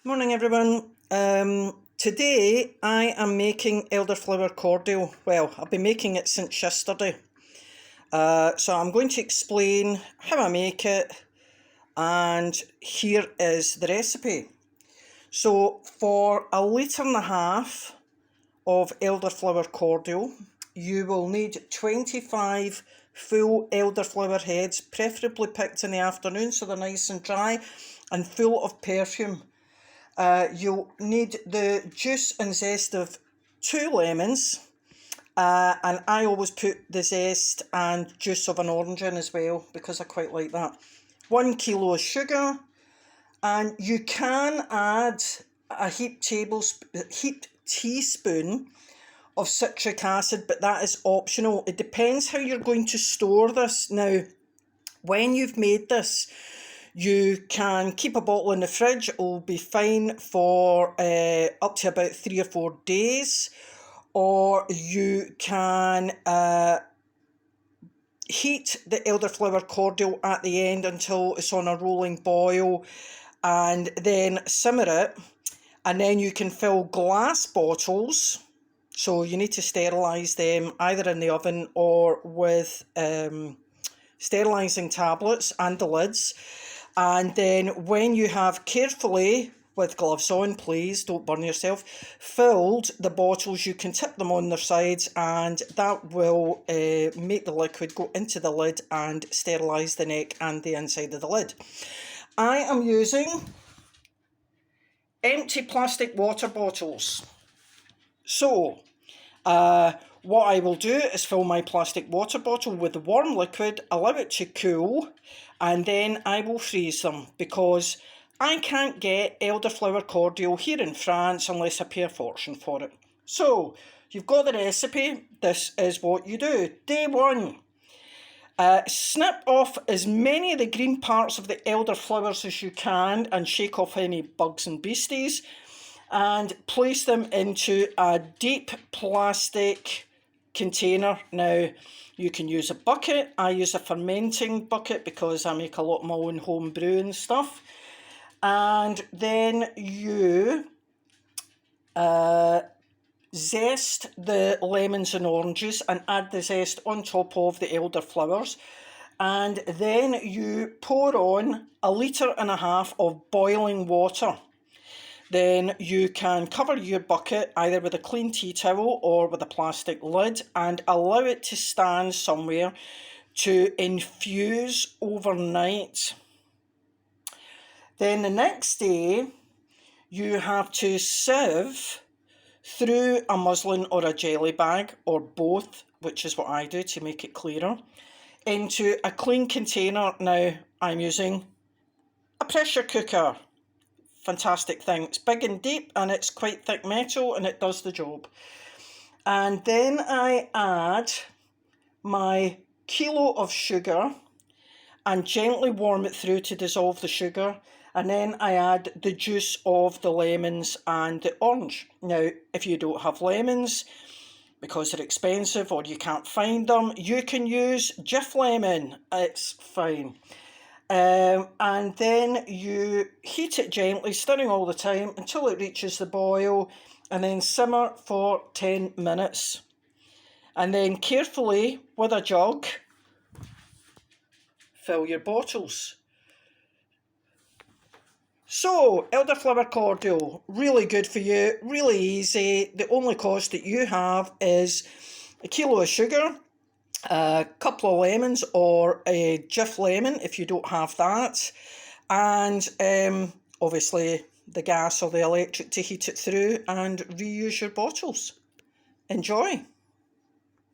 Morning everyone. Today I am making elderflower cordial. Well, I've been making it since yesterday. So I'm going to explain how I make it, and here is the recipe. So for 1.5 litres of elderflower cordial, you will need 25 full elderflower heads, preferably picked in the afternoon so they're nice and dry and full of perfume. You'll need the juice and zest of 2 lemons, and I always put the zest and juice of an orange in as well because I quite like that. 1 kilo of sugar, and you can add a heaped teaspoon of citric acid, but that is optional. It depends how you're going to store this. Now, when you've made this, you can keep a bottle in the fridge. It will be fine for up to about 3 or 4 days. Or you can heat the elderflower cordial at the end until it's on a rolling boil, and then simmer it. And then you can fill glass bottles. So you need to sterilise them either in the oven or with sterilising tablets and the lids. And then when you have carefully, with gloves on, please don't burn yourself, filled the bottles, you can tip them on their sides, and that will make the liquid go into the lid and sterilise the neck and the inside of the lid. I am using empty plastic water bottles. So what I will do is fill my plastic water bottle with the warm liquid, allow it to cool, and then I will freeze them, because I can't get elderflower cordial here in France unless I pay a fortune for it. So, you've got the recipe. This is what you do. Day 1. Snip off as many of the green parts of the elderflowers as you can and shake off any bugs and beasties, and place them into a deep plastic container. Now, you can use a bucket. I use a fermenting bucket because I make a lot of my own home brew and stuff. And then you zest the lemons and oranges and add the zest on top of the elderflowers. And then you pour on 1.5 litres of boiling water. Then you can cover your bucket either with a clean tea towel or with a plastic lid and allow it to stand somewhere to infuse overnight. Then the next day, you have to sieve through a muslin or a jelly bag, or both, which is what I do to make it clearer, into a clean container. Now, I'm using a pressure cooker. Fantastic thing. It's big and deep and it's quite thick metal and it does the job. And then I add my kilo of sugar and gently warm it through to dissolve the sugar. And then I add the juice of the lemons and the orange. Now, if you don't have lemons, because they're expensive or you can't find them, you can use Jif lemon. It's fine. And then you heat it gently, stirring all the time until it reaches the boil, and then simmer for 10 minutes. And then carefully, with a jug, fill your bottles. So, elderflower cordial, really good for you, really easy. The only cost that you have is a kilo of sugar, a couple of lemons or a Jif lemon if you don't have that, and obviously the gas or the electric to heat it through, and reuse your bottles. Enjoy!